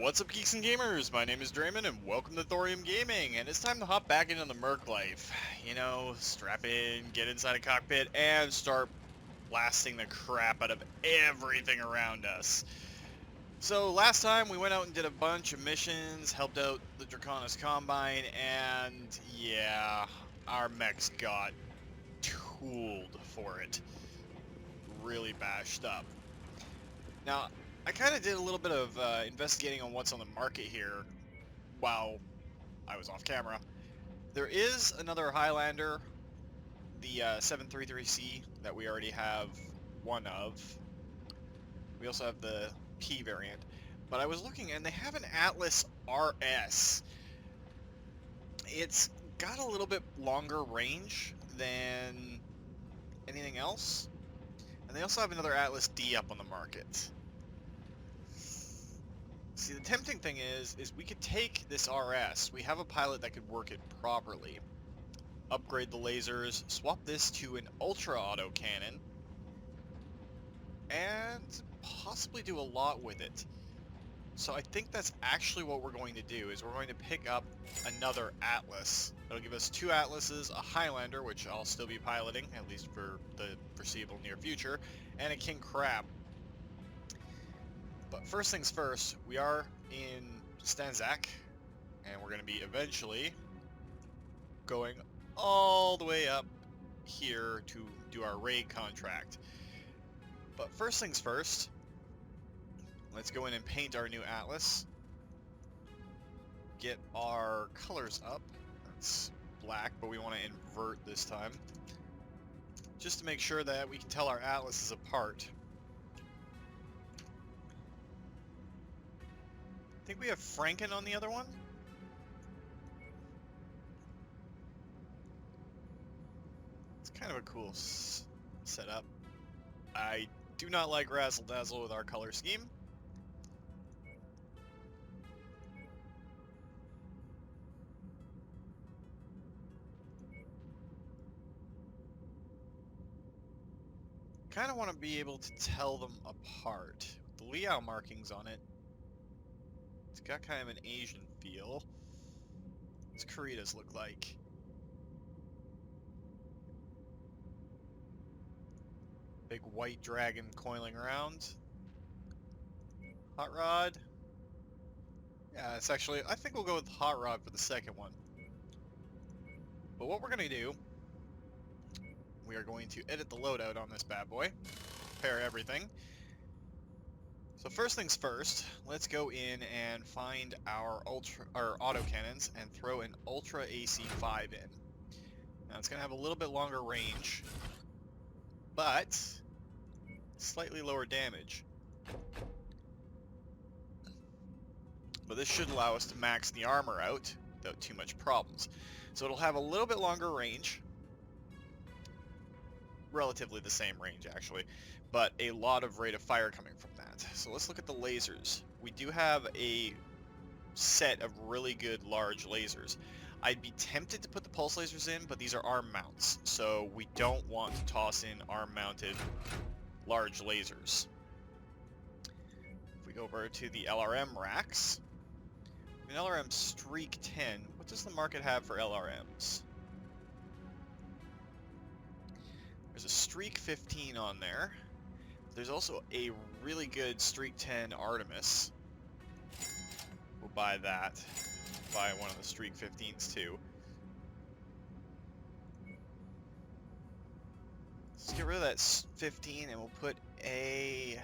What's up, geeks and gamers? My name is Drementfh, and welcome to Thorium Gaming, and it's time to hop back into the Merc life. You know, strap in, get inside a cockpit, and start blasting the crap out of everything around us. So, last time we went out and did a bunch of missions, helped out the Draconis Combine, and yeah, our mechs got tooled for it. Really bashed up. Now, I kind of did a little bit of investigating on what's on the market here while I was off camera. There is another Highlander, the 733C, that we already have one of. We also have the P variant. But I was looking, and they have an Atlas RS. It's got a little bit longer range than anything else. And they also have another Atlas D up on the market. See, the tempting thing is we could take this RS, we have a pilot that could work it properly, upgrade the lasers, swap this to an ultra auto cannon, and possibly do a lot with it. So I think that's actually what we're going to do, is we're going to pick up another Atlas. It'll give us two Atlases, a Highlander, which I'll still be piloting, at least for the foreseeable near future, and a King Crab. But first things first, we are in Stanzak, and we're going to be eventually going all the way up here to do our raid contract. But first things first, let's go in and paint our new Atlas. Get our colors up. That's black, but we want to invert this time, just to make sure that we can tell our Atlases apart. I think we have Franken on the other one. It's kind of a cool setup. I do not like Razzle Dazzle with our color scheme. Kind of want to be able to tell them apart. With the Liao markings on it, it's got kind of an Asian feel. What's Kurita's look like? Big white dragon coiling around. Hot Rod. Yeah, it's actually, I think we'll go with Hot Rod for the second one. But what we're going to do, we are going to edit the loadout on this bad boy. Prepare everything. So first things first, let's go in and find our autocannons and throw an Ultra AC5 in. Now it's going to have a little bit longer range, but slightly lower damage. But this should allow us to max the armor out without too much problems. So it'll have a little bit longer range, relatively the same range actually, but a lot of rate of fire coming from that. So let's look at the lasers. We do have a set of really good large lasers. I'd be tempted to put the pulse lasers in, but these are arm mounts, so we don't want to toss in arm mounted large lasers. If we go over to the LRM racks, an LRM Streak 10, what does the market have for LRMs? There's a Streak 15 on there. There's also a really good Streak 10 Artemis. We'll buy that. Buy one of the Streak 15s too. Let's get rid of that 15 and we'll put a...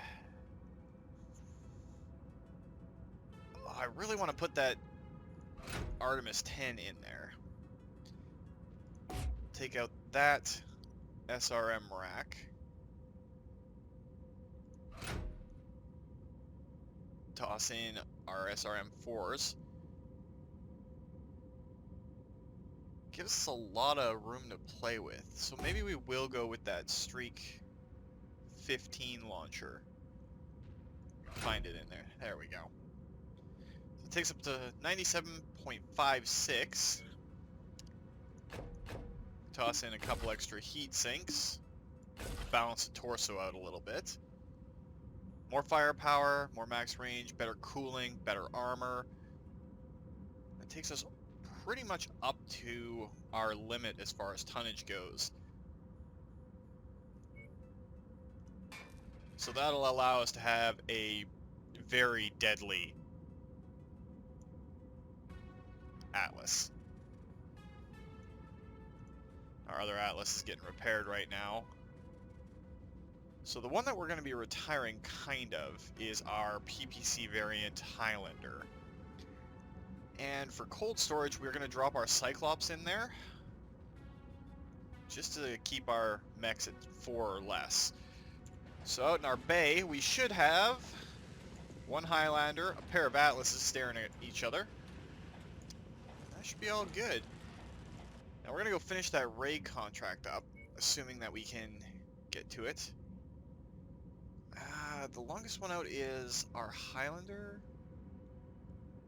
I really want to put that Artemis 10 in there. Take out that SRM rack. Toss in our SRM 4s. Gives us a lot of room to play with. So maybe we will go with that Streak 15 launcher. Find it in there. There we go. So it takes up to 97.56. Toss in a couple extra heat sinks. Balance the torso out a little bit. More firepower, more max range, better cooling, better armor. That takes us pretty much up to our limit as far as tonnage goes. So that'll allow us to have a very deadly Atlas. Our other Atlas is getting repaired right now. So the one that we're going to be retiring, kind of, is our PPC variant Highlander. And for cold storage, we're going to drop our Cyclops in there, just to keep our mechs at 4 or less. So out in our bay, we should have one Highlander, a pair of Atlases staring at each other. That should be all good. Now we're going to go finish that raid contract up, assuming that we can get to it. The longest one out is our Highlander.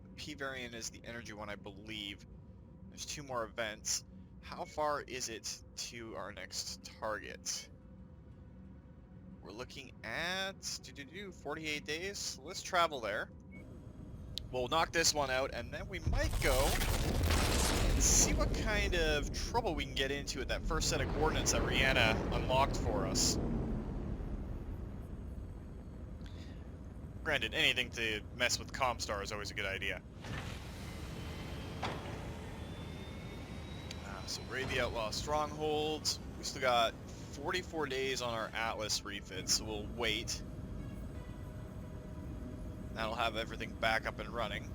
The P variant is the energy one, I believe. There's 2 more events. How far is it to our next target? We're looking at 48 days. So let's travel there. We'll knock this one out, and then we might go and see what kind of trouble we can get into with that first set of coordinates that Rihanna unlocked for us. Granted, anything to mess with Comstar is always a good idea. So raid the Outlaw Strongholds. We still got 44 days on our Atlas refit, so we'll wait. That'll have everything back up and running.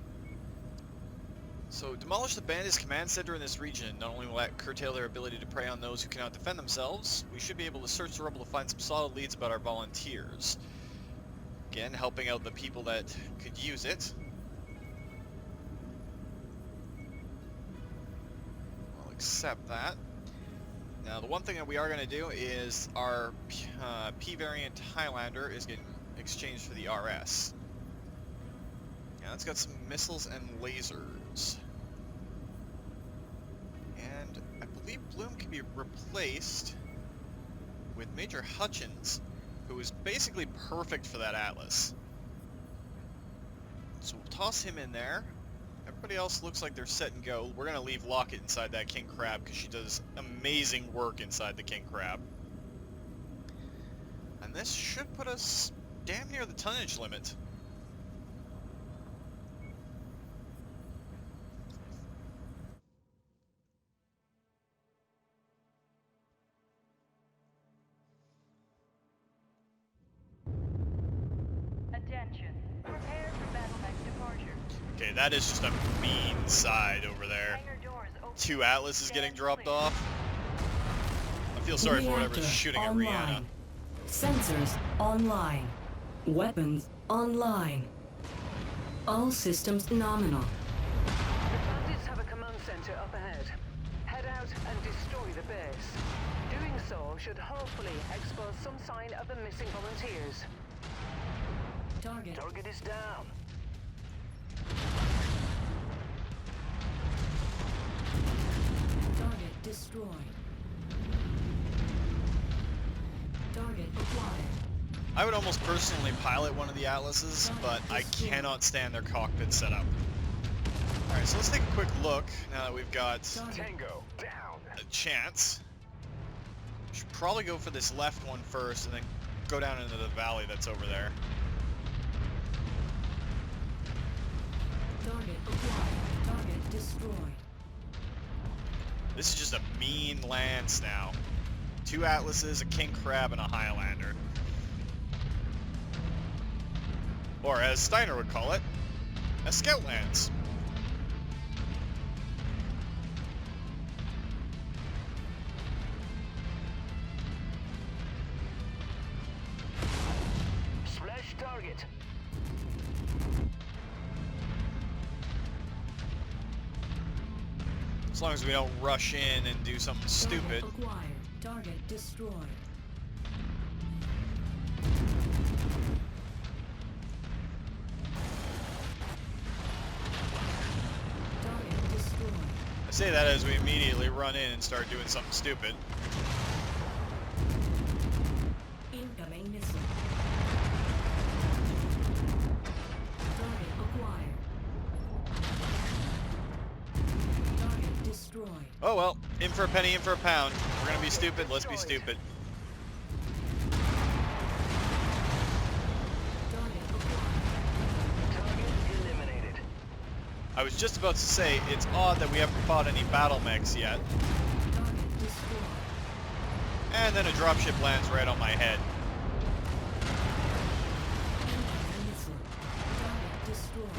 So demolish the bandits' command center in this region. Not only will that curtail their ability to prey on those who cannot defend themselves, we should be able to search the rubble to find some solid leads about our volunteers. Again, helping out the people that could use it. I'll accept that. Now, the one thing that we are going to do is our P variant Highlander is getting exchanged for the RS. Now, it's got some missiles and lasers. And I believe Bloom can be replaced with Major Hutchins, who is basically perfect for that Atlas. So we'll toss him in there. Everybody else looks like they're set and go. We're going to leave Lockett inside that King Crab because she does amazing work inside the King Crab. And this should put us damn near the tonnage limit. Okay, that is just a mean side over there. 2 Atlases getting dropped off. I feel sorry for whatever's shooting at Rihanna. Sensors online. Weapons online. All systems nominal. The bandits have a command center up ahead. Head out and destroy the base. Doing so should hopefully expose some sign of the missing volunteers. Target is down. Target destroyed. Target acquired. I would almost personally pilot one of the Atlases, but I cannot stand their cockpit setup. Alright, so let's take a quick look now that we've got Tango down. a chance. Should probably go for this left one first and then go down into the valley that's over there. Target acquired. Target destroyed. This is just a mean lance now. 2 Atlases, a King Crab, and a Highlander. Or as Steiner would call it, a Scout Lance. Splash target. As long as we don't rush in and do something stupid. Target acquired. Target destroyed. Target destroyed. I say that as we immediately run in and start doing something stupid. Incoming missile. Oh well, in for a penny, in for a pound. We're gonna be stupid, let's be stupid. Target acquired. Target eliminated. I was just about to say, it's odd that we haven't fought any battle mechs yet. Target destroyed. And then a dropship lands right on my head. Incoming missile. Target destroyed.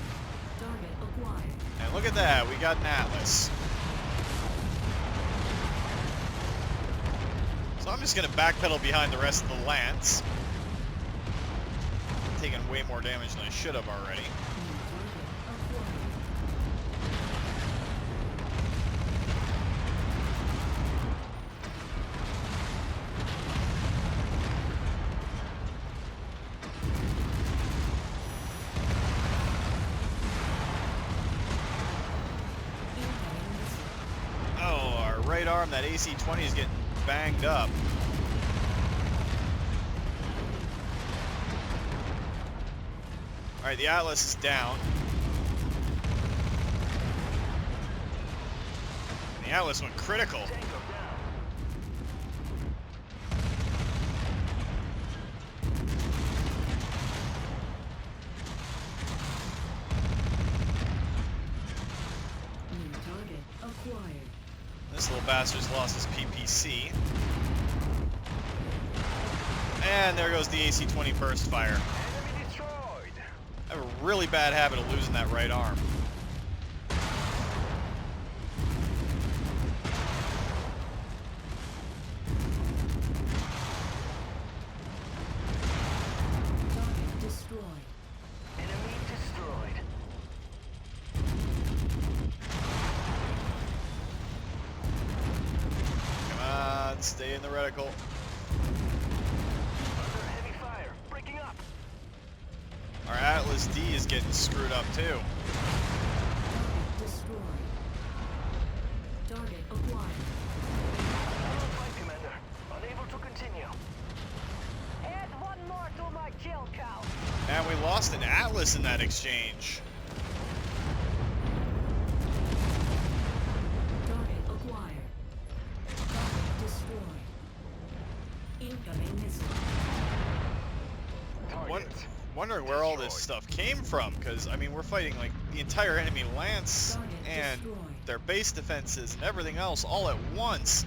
Target acquired. And look at that, we got an Atlas. So I'm just gonna backpedal behind the rest of the Lance. Taking way more damage than I should have already. New target acquired. Incoming missile. Oh, our right arm, that AC-20 is getting banged up. Alright, the Atlas is down. And the Atlas went critical. Tango down. New target acquired. This little bastard's lost his PPC. And there goes the AC-20 burst fire. Enemy destroyed. I have a really bad habit of losing that right arm. Target destroyed. Enemy destroyed. Come on, stay in the reticle. Under heavy fire. Breaking up. Our Atlas D is getting screwed up too. Target destroyed. Target acquired. Hello, Flight Commander. Unable to continue. Add one more to my kill count. And we lost an Atlas in that exchange. Target acquired. Target destroyed. Incoming missile. Wondering where all this stuff came from, because I mean we're fighting like the entire enemy lance Target and destroyed. their base defenses and everything else all at once.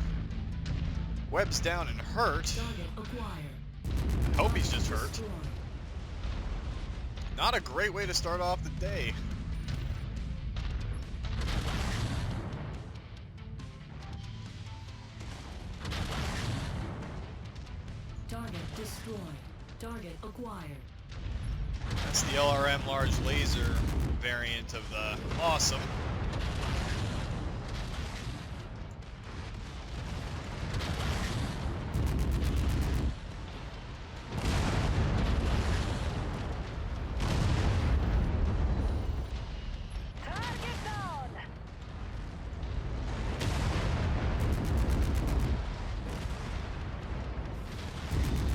Webb's down and hurt. Target acquired. I hope he's just hurt. Destroyed. Not a great way to start off the day. Target destroyed. Target acquired. That's the LRM large laser variant of the awesome. Target down.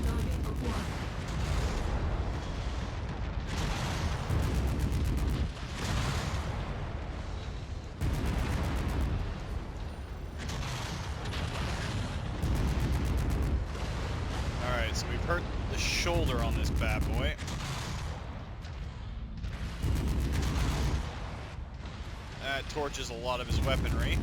Target acquired. Alright, so we've hurt the shoulder on this bad boy. That torches a lot of his weaponry.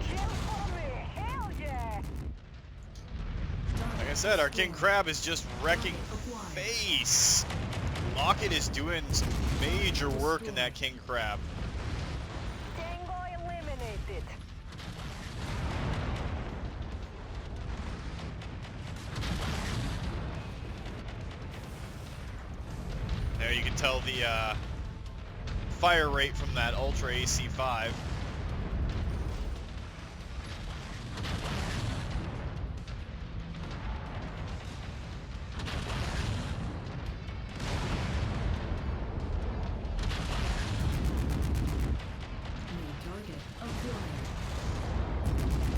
Kill for me. Hell yeah. Like I said, our King Crab is just wrecking face. Lockett is doing some major work in that King Crab. Tango eliminated. There you can tell the fire rate from that Ultra AC-5. New target acquired.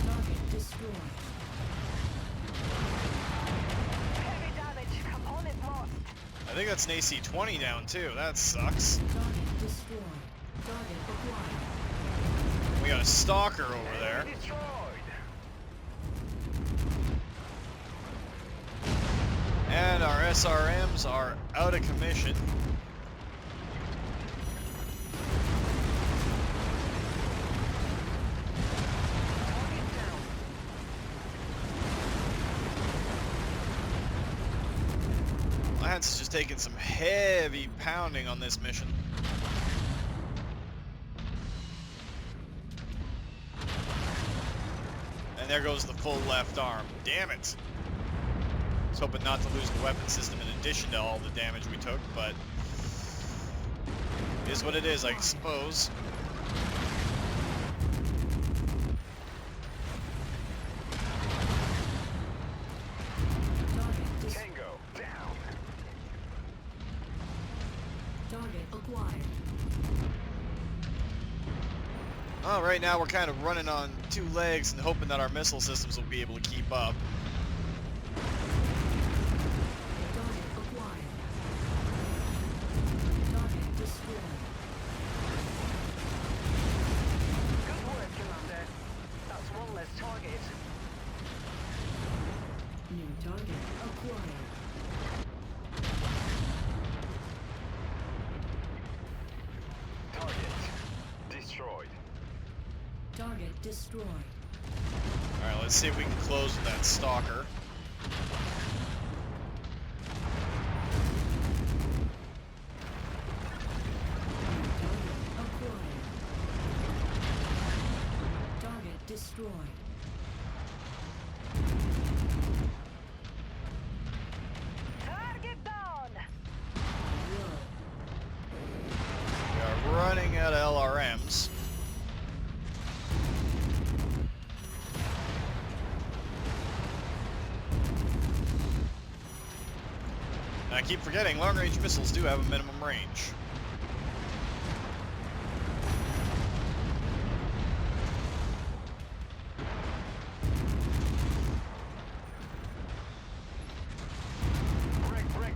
Target destroyed. I think that's an AC-20 down too. That sucks. Target destroyed. Target acquired. We got a stalker over there. Destroyed. And our SRMs are out of commission. Target down. Lance is just taking some heavy pounding on this mission. And there goes the full left arm. Damn it! I was hoping not to lose the weapon system in addition to all the damage we took, but it is what it is, I suppose. Target dis- Tango down. Target acquired. Well, right now we're kind of running on two legs and hoping that our missile systems will be able to keep up. Target acquired. Target destroyed. Good work, Commander. That's one less target. New target acquired. Target destroyed. Target destroyed. Alright, let's see if we can close with that stalker. Target destroyed. Target down. Whoa. We are running out of LRMs. And I keep forgetting, long-range missiles do have a minimum range.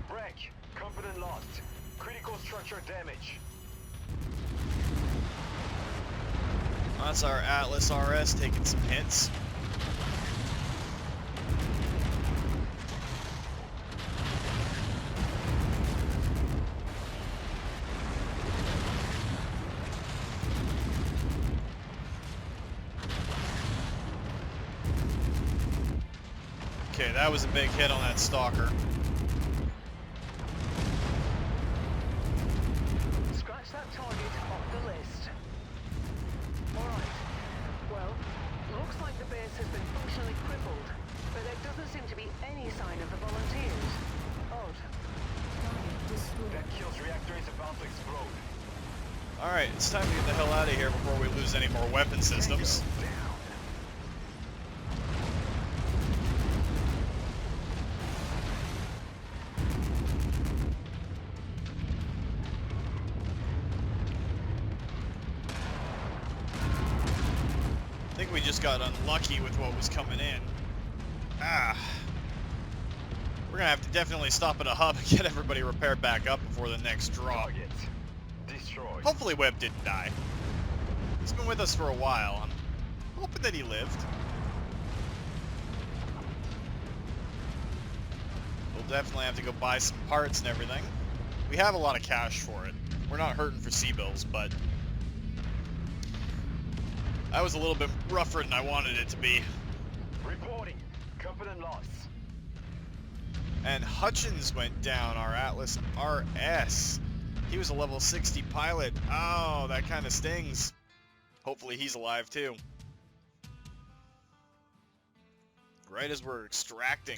Break. Component lost. Critical structure damage. That's our Atlas RS taking some hits. Okay, that was a big hit on that stalker. Scratch that target off the list. Alright. Well, looks like the base has been functionally crippled, but there doesn't seem to be any sign of the volunteers. Odd. Target destroyed. kills reactor is about to explode. Alright, it's time to get the hell out of here before we lose any more weapon systems. Down. I think we just got unlucky with what was coming in. Ah. We're gonna have to definitely stop at a hub and get everybody repaired back up before the next drop. Target destroyed. Hopefully Webb didn't die. He's been with us for a while. I'm hoping that he lived. We'll definitely have to go buy some parts and everything. We have a lot of cash for it. We're not hurting for C-bills, but that was a little bit rougher than I wanted it to be. Reporting. Component loss. And Hutchins went down, our Atlas RS. He was a level 60 pilot. Oh, that kind of stings. Hopefully he's alive too. Right as we're extracting.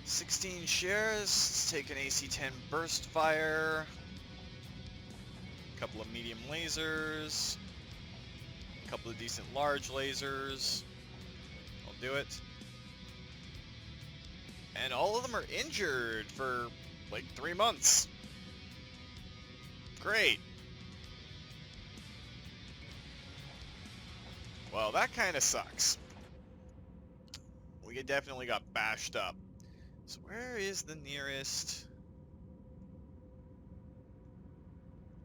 $16 shares. Let's take an AC-10 burst fire. A couple of medium lasers. A couple of decent large lasers. I'll do it. And all of them are injured for like 3 months. Great. Well, that kind of sucks. we definitely got bashed up. So where is the nearest...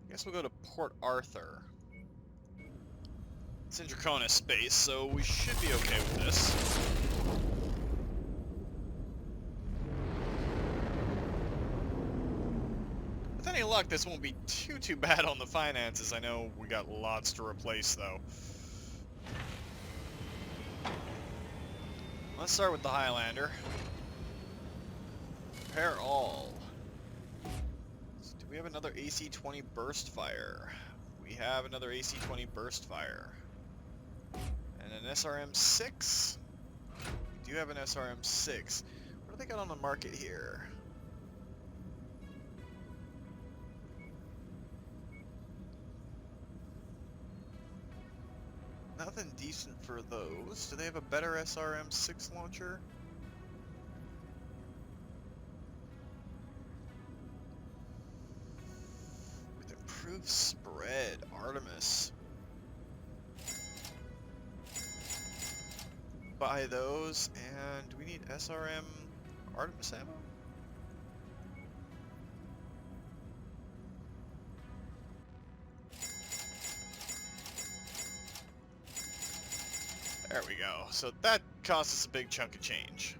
I guess we'll go to Port Arthur. It's in Draconis space, so we should be okay with this. With any luck, this won't be too bad on the finances. I know we got lots to replace, though. Let's start with the Highlander. Repair all. So do we have another AC-20 burst fire? We have another AC-20 burst fire. And an SRM-6? We do have an SRM-6. What do they got on the market here? Nothing decent for those. Do they have a better SRM-6 launcher? With improved spread, Artemis. Buy those, and do we need SRM Artemis ammo? There we go. So that cost us a big chunk of change.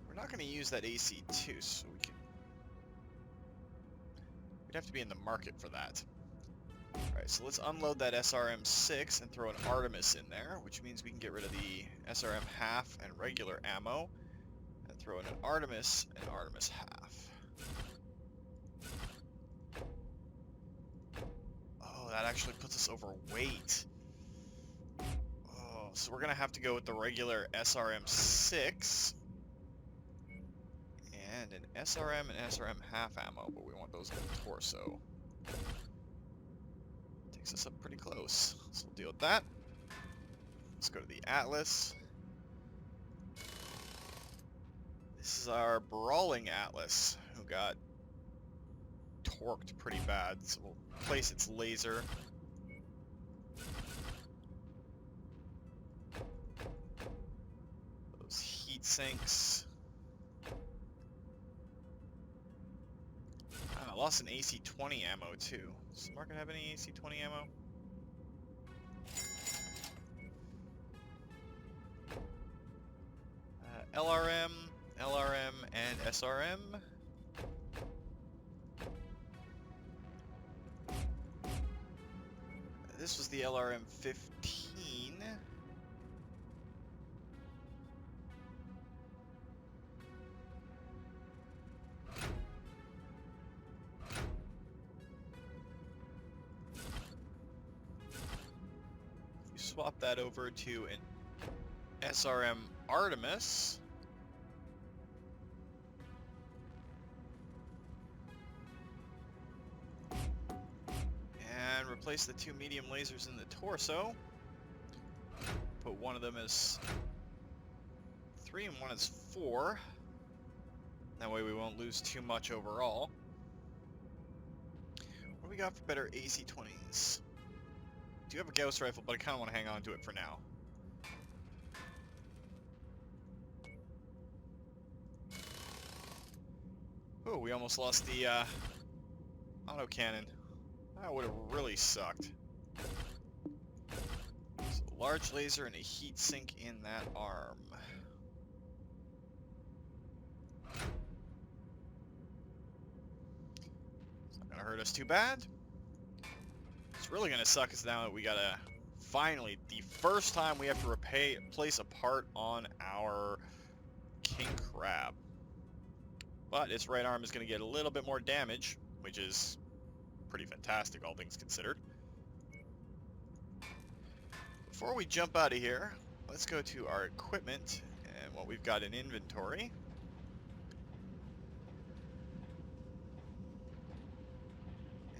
We're not going to use that AC-2, so we can... We'd have to be in the market for that. Alright, so let's unload that SRM-6 and throw an Artemis in there, which means we can get rid of the SRM half and regular ammo, and throw in an Artemis and Artemis half. Oh, that actually puts us overweight. Oh, so we're gonna have to go with the regular SRM-6 and an SRM and SRM half ammo, but we want those in the torso. Takes us up pretty close, so we'll deal with that. Let's go to the Atlas. This is our Brawling Atlas, who got torqued pretty bad, so we'll place its laser. Those heat sinks. I lost an AC-20 ammo too. Does the market have any AC-20 ammo? LRM, LRM, and SRM. This was the LRM-15. You swap that over to an SRM Artemis. And replace the two medium lasers in the torso. Put one of them as 3 and one as 4. That way we won't lose too much overall. What do we got for better AC-20s? Do have a Gauss rifle, but I kind of want to hang on to it for now. Oh, we almost lost the autocannon. That would have really sucked. So, large laser and a heat sink in that arm. It's not gonna hurt us too bad. What's really gonna suck is now that we gotta finally, the first time we have to replace a part on our King Crab. But its right arm is gonna get a little bit more damage, which is pretty fantastic, all things considered. Before we jump out of here, let's go to our equipment and what we've got in inventory.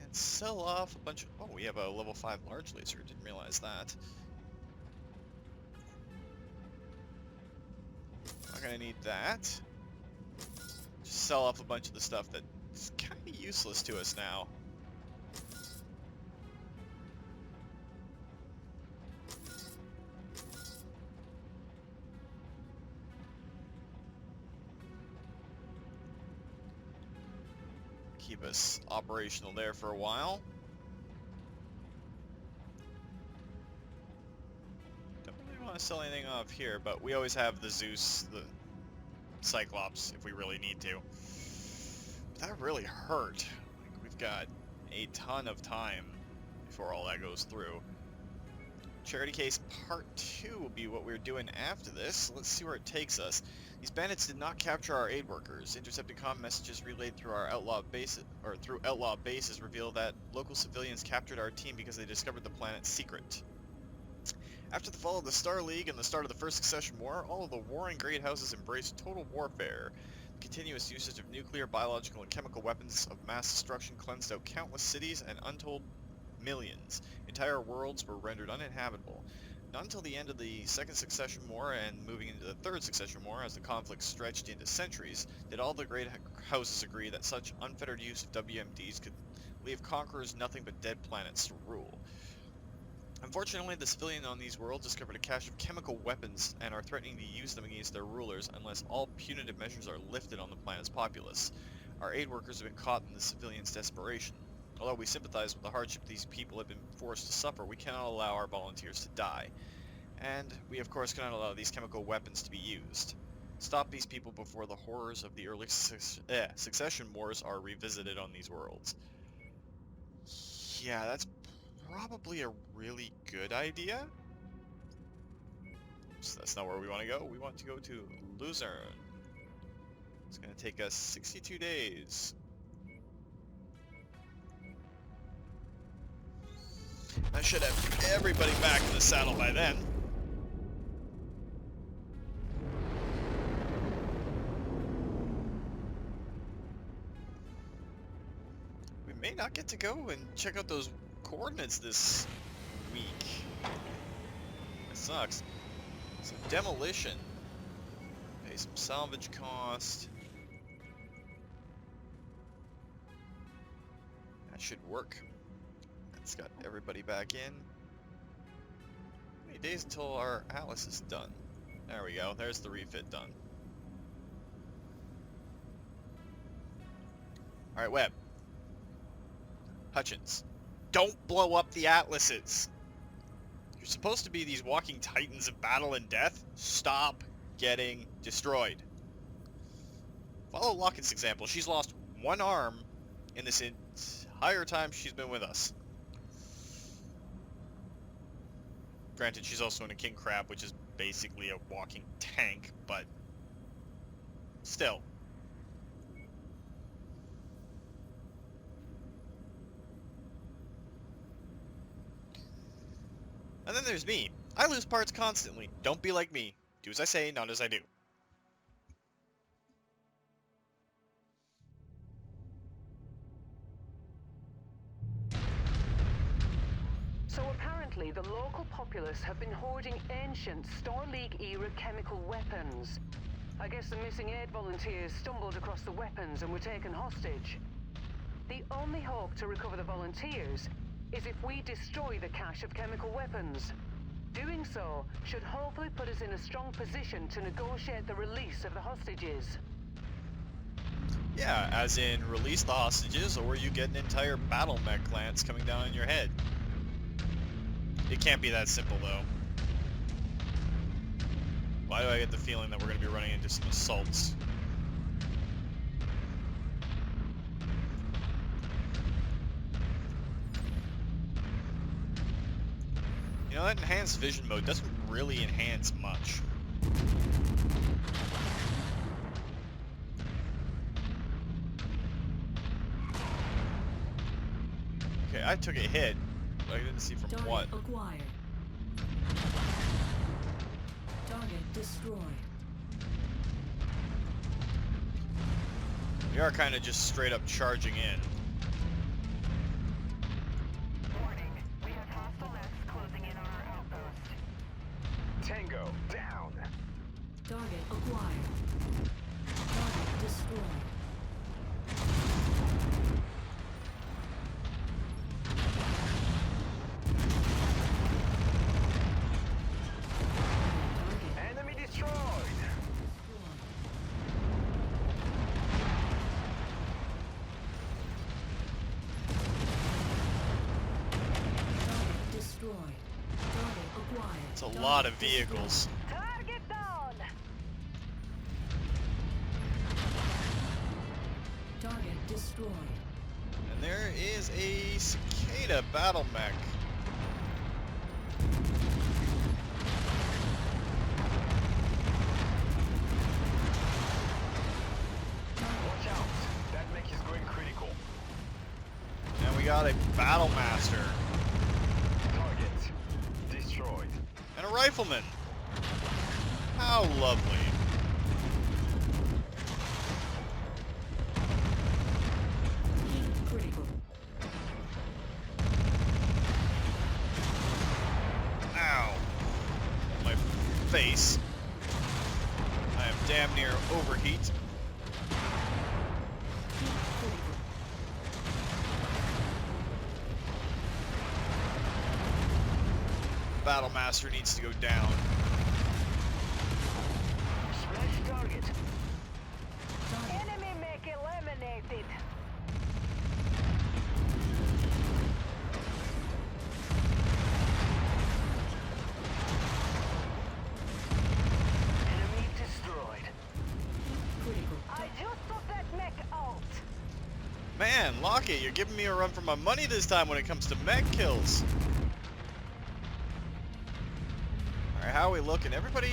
And sell off a bunch of... Oh, we have a level 5 large laser. Didn't realize that. Not gonna need that. Just sell off a bunch of the stuff that's kind of useless to us now. keep us operational there for a while. Don't really want to sell anything off here, but we always have the Zeus, the Cyclops, if we really need to. But that really hurt. Like, we've got a ton of time before all that goes through. Charity case part 2 will be what we're doing after this. Let's see where it takes us. These bandits did not capture our aid workers. Intercepted comm messages relayed through our outlaw bases reveal that local civilians captured our team because they discovered the planet's secret. After the fall of the Star League and the start of the First Succession War, all of the warring great houses embraced total warfare. Continuous usage of nuclear, biological, and chemical weapons of mass destruction cleansed out countless cities and untold millions. Entire worlds were rendered uninhabitable. Not until the end of the Second Succession War and moving into the Third Succession War, as the conflict stretched into centuries, did all the great houses agree that such unfettered use of WMDs could leave conquerors nothing but dead planets to rule. Unfortunately, the civilians on these worlds discovered a cache of chemical weapons and are threatening to use them against their rulers unless all punitive measures are lifted on the planet's populace. Our aid workers have been caught in the civilians' desperation. Although we sympathize with the hardship these people have been forced to suffer, we cannot allow our volunteers to die. And we of course cannot allow these chemical weapons to be used. Stop these people before the horrors of the early succession wars are revisited on these worlds. Yeah, that's probably a really good idea. So that's not where we want to go. We want to go to Luzerne. It's going to take us 62 days. I should have everybody back in the saddle by then. We may not get to go and check out those coordinates this week. That sucks. So demolition. Pay some salvage cost. That should work. It's got everybody back in. How many days until our Atlas is done? There we go. There's the refit done. Alright, Webb. Hutchins. Don't blow up the Atlases! You're supposed to be these walking titans of battle and death. Stop getting destroyed. Follow Lockett's example. She's lost one arm in this entire time she's been with us. Granted, she's also in a king crab, which is basically a walking tank, but still. And then there's me. I lose parts constantly. Don't be like me. Do as I say, not as I do. So apparently the local populace have been hoarding ancient Star League-era chemical weapons. I guess the missing aid volunteers stumbled across the weapons and were taken hostage. The only hope to recover the volunteers is if we destroy the cache of chemical weapons. Doing so should hopefully put us in a strong position to negotiate the release of the hostages. Yeah, as in release the hostages, or you get an entire battle mech lance coming down on your head. It can't be that simple, though. Why do I get the feeling that we're going to be running into some assaults? You know, that enhanced vision mode doesn't really enhance much. Okay, I took a hit. I didn't see from Target what. acquired. Target destroyed. We are kind of just straight up charging in. Warning, we have hostile nests closing in on our outpost. Tango, down! Target acquired. Target destroyed. Enemy destroyed! a lot of vehicles. Target down! Target destroyed. And there is a cicada battle mech. Watch out. That mech is going critical. And we got a battle master. Target destroyed. And a rifleman. How lovely. Heat critical. Ow. My face. I am damn near overheat. Heat critical. Battle master needs to go down. Smash target. Target. Enemy mech eliminated. Enemy destroyed. Critical. I just took that mech out. Man, Lockett, you're giving me a run for my money this time when it comes to mech kills. Alright, how are we looking? Everybody,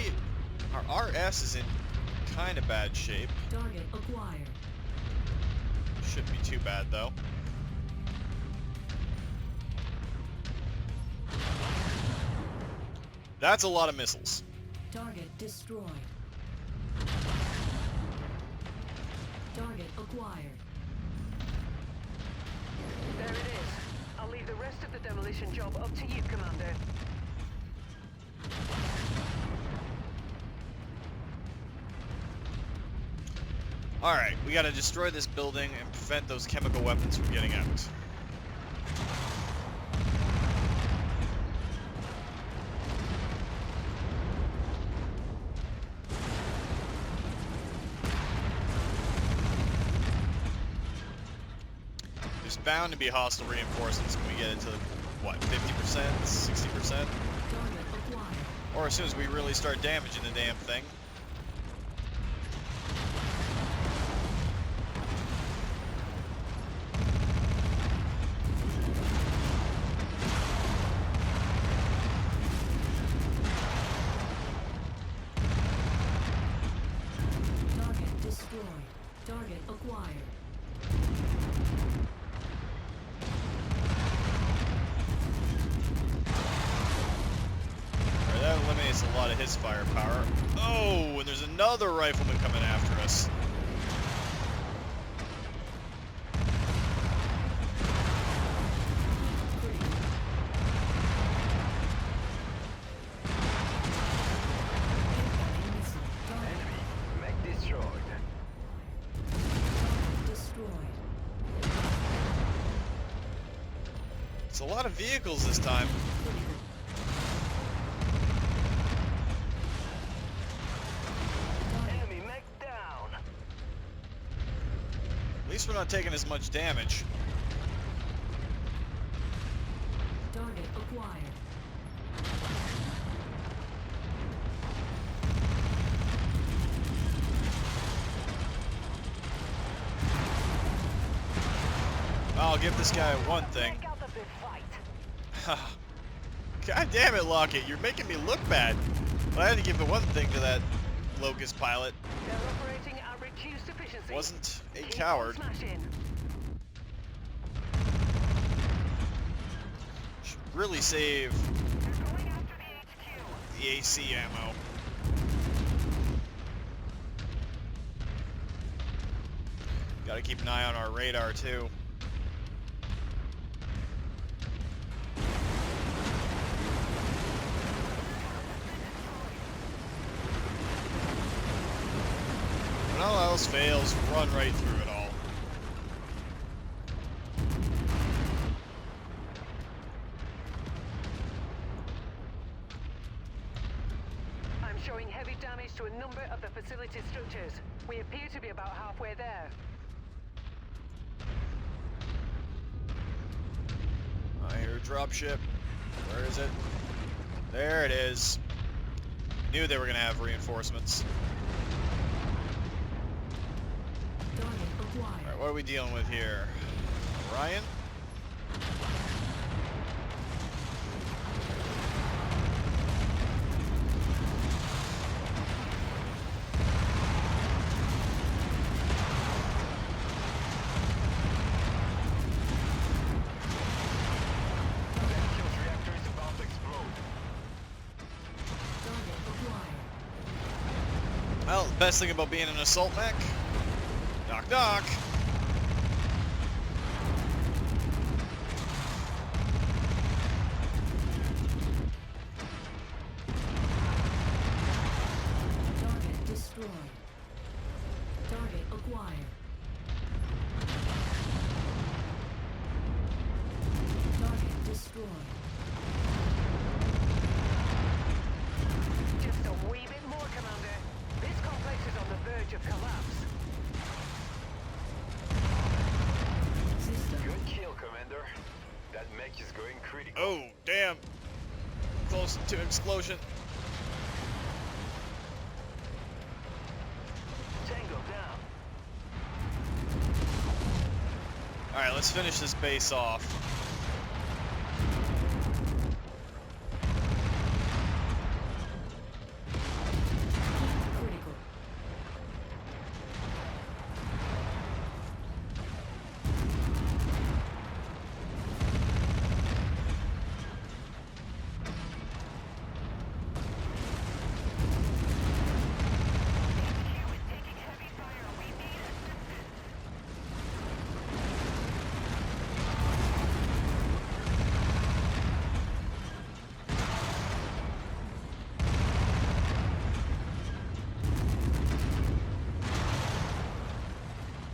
our RS is in kind of bad shape. Target acquired. Shouldn't be too bad, though. That's a lot of missiles. Target destroyed. Target acquired. There it is. I'll leave the rest of the demolition job up to you, Commander. Alright, we gotta destroy this building and prevent those chemical weapons from getting out. There's bound to be hostile reinforcements when we get into, what, 50%, 60%? Target acquired. Or as soon as we really start damaging the damn thing. Target destroyed. Target acquired. Alright, that eliminates a lot of his firepower. Oh, and there's another rifleman coming after us. Critical. Incoming missile. Target Enemy mech destroyed. destroyed. It's a lot of vehicles this time. Critical. Target Enemy mech down. At least we're not taking as much damage. target acquired. I'll give this guy one thing. Take out the big fight. God damn it, Lockett, you're making me look bad. But I had to give the one thing to that Locust pilot. They're operating at reduced efficiency. Wasn't a Keep coward. on smashing. Should really save They're going after the HQ. the AC ammo. Gotta keep an eye on our radar too. When all else fails, run right through it all. I'm showing heavy damage to a number of the facility structures. We appear to be about halfway there. I hear a dropship. Where is it? There it is. Knew they were gonna have reinforcements. Target acquired. Alright, what are we dealing with here? Ryan? That kills reactor is about to explode. Target acquired. Well, the best thing about being an assault mech? Knock knock! Target destroyed. Target acquired. Target destroyed. Just a wee bit more, Commander. This complex is on the verge of collapse. System. Good kill, Commander. That mech is going critical. Oh, damn! Close to explosion. Tango down. Alright, let's finish this base off. Critical.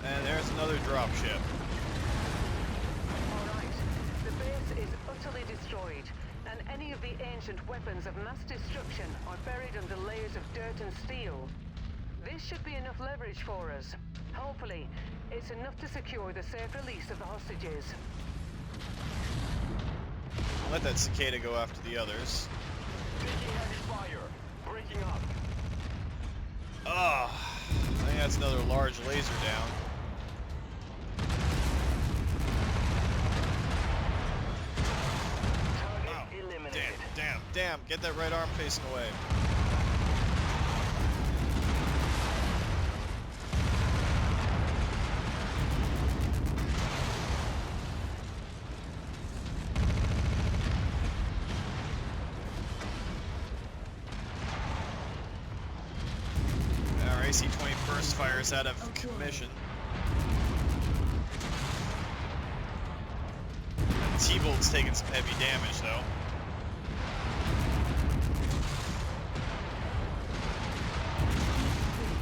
And there's another dropship. Alright. The base is utterly destroyed, and any of the ancient weapons of mass destruction are buried under layers of dirt and steel. This should be enough leverage for us. Hopefully, it's enough to secure the safe release of the hostages. Let that cicada go after the others. Taking heavy fire. Breaking up. Ah, I think that's another large laser down. Target Wow. eliminated. Damn, get that right arm facing away. Our AC-21st fires out of commission. T-Bolt's taking some heavy damage though.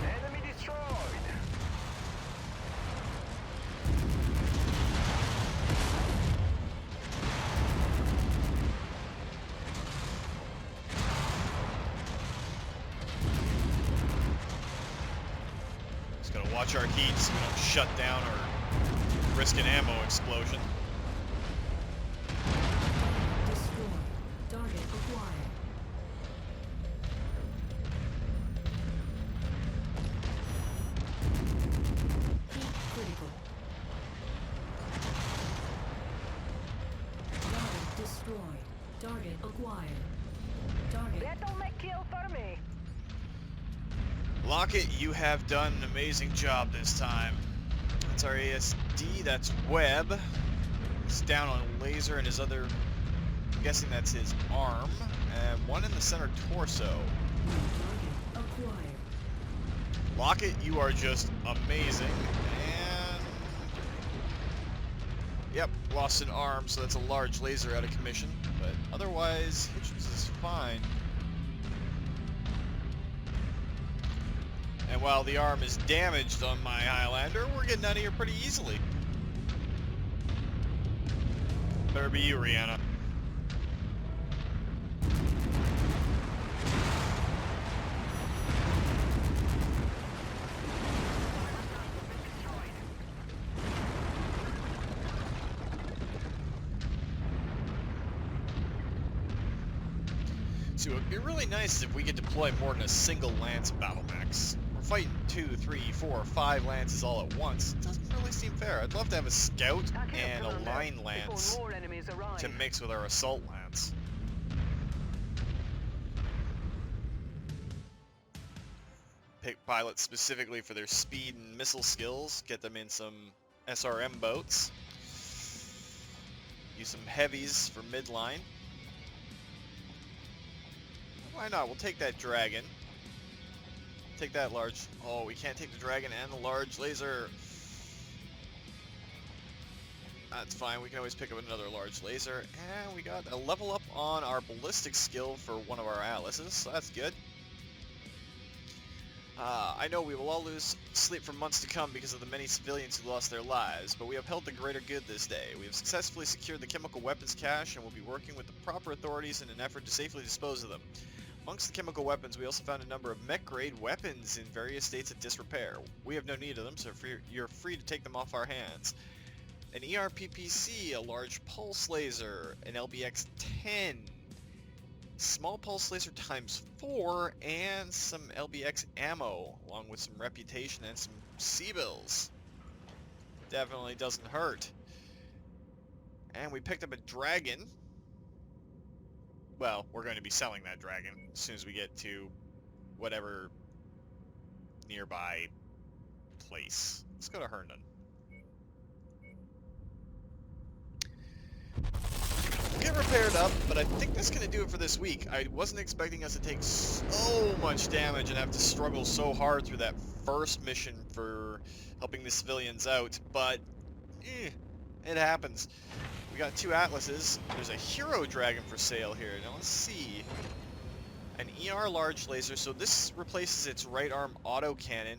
Enemy destroyed. Just gotta watch our heat so we don't shut down or risk an ammo explosion. Destroyed. Target acquired. Heat critical. Target destroyed. Target acquired. Target. That'll make kill for me. Lockett, you have done an amazing job this time. That's our ASD, that's Webb. He's down on laser and his other, I'm guessing that's his arm. And one in the center torso. Target acquired. Lockett, you are just amazing. And... yep, lost an arm, so that's a large laser out of commission. But otherwise, Hitchens is fine. And while the arm is damaged on my Highlander, we're getting out of here pretty easily. Better be you, Rihanna. too. It'd be really nice if we could deploy more than a single lance battle max. We're fighting 2, 3, 4, 5 lances all at once. It doesn't really seem fair. I'd love to have a scout Pack it up, and a Commander, line before lance more enemies arrive. to mix with our assault lance. Pick pilots specifically for their speed and missile skills. Get them in some SRM boats. Use some heavies for midline. Why not? We'll take that dragon. Take that large... Oh, we can't take the dragon and the large laser. That's fine. We can always pick up another large laser. And we got a level up on our ballistic skill for one of our atlases, so that's good. I know we will all lose sleep for months to come because of the many civilians who lost their lives, but we upheld the greater good this day. We have successfully secured the chemical weapons cache and will be working with the proper authorities in an effort to safely dispose of them. Amongst the chemical weapons, we also found a number of mech-grade weapons in various states of disrepair. We have no need of them, so you're free to take them off our hands. An ERPPC, a large pulse laser, an LBX-10, small pulse laser ×4, and some LBX ammo, along with some reputation and some C-bills. Definitely doesn't hurt. And we picked up a dragon. Well, we're going to be selling that dragon as soon as we get to whatever nearby place. Let's go to Herndon. We'll get repaired up, but I think that's going to do it for this week. I wasn't expecting us to take so much damage and have to struggle so hard through that first mission for helping the civilians out, but it happens. We got 2 atlases. There's a hero dragon for sale here. Now let's see. An ER large laser. So this replaces its right arm autocannon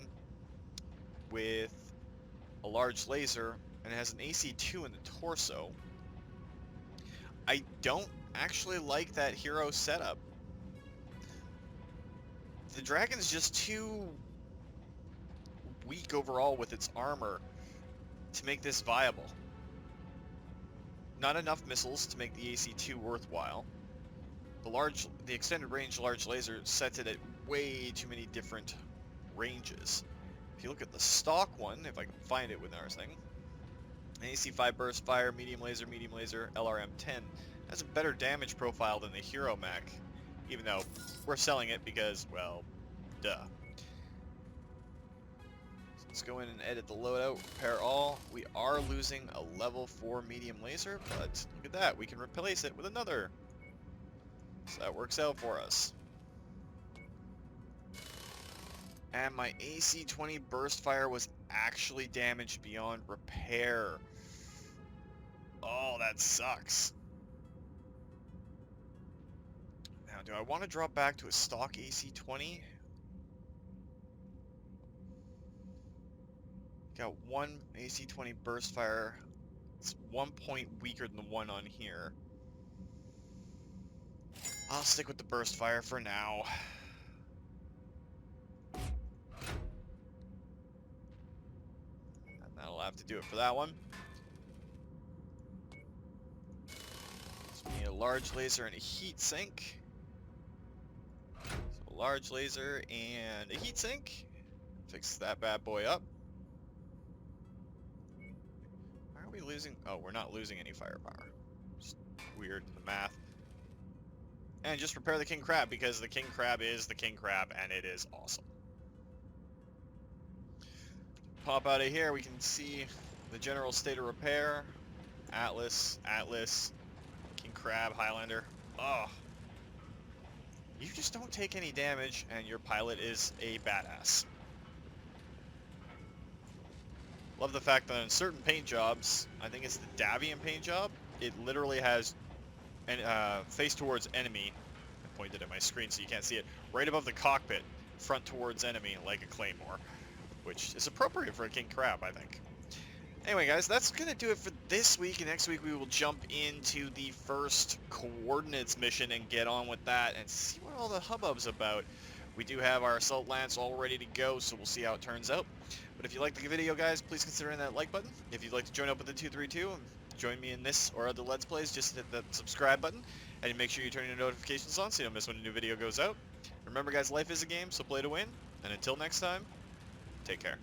with a large laser, and it has an AC-2 in the torso. I don't actually like that hero setup. The dragon's just too weak overall with its armor to make this viable. Not enough missiles to make the AC-2 worthwhile. The extended range large laser sets it at way too many different ranges. If you look at the stock one, if I can find it within our thing, an AC-5 burst fire, medium laser, LRM-10 has a better damage profile than the hero mech, even though we're selling it because, well, duh. Let's go in and edit the loadout, repair all. We are losing a level 4 medium laser, but look at that, we can replace it with another. So that works out for us. And my AC-20 burst fire was actually damaged beyond repair. Oh, that sucks. Now, do I want to drop back to a stock AC-20? Got 1 AC-20 burst fire. It's 1 point weaker than the one on here. I'll stick with the burst fire for now. And that'll have to do it for that one. So we need a large laser and a heat sink. So a large laser and a heat sink. Fix that bad boy up. Why are we losing? Oh, we're not losing any firepower. Just weird, the math. And just repair the king crab, because the king crab is the king crab, and it is awesome. Pop out of here, we can see the general state of repair. Atlas, king crab, Highlander. Oh, you just don't take any damage, and your pilot is a badass. Love the fact that on certain paint jobs, I think it's the Davian paint job, it literally has and face towards enemy. I pointed at my screen so you can't see it. Right above the cockpit, front towards enemy, like a claymore, which is appropriate for a king crab, I think. Anyway, guys, that's gonna do it for this week. And next week we will jump into the first coordinates mission and get on with that and see what all the hubbub's about. We do have our assault lance all ready to go, so we'll see how it turns out. But if you liked the video, guys, please consider hitting that like button. If you'd like to join up with the 232, join me in this or other Let's Plays, just hit that subscribe button. And make sure you turn your notifications on so you don't miss when a new video goes out. Remember guys, life is a game, so play to win. And until next time, take care.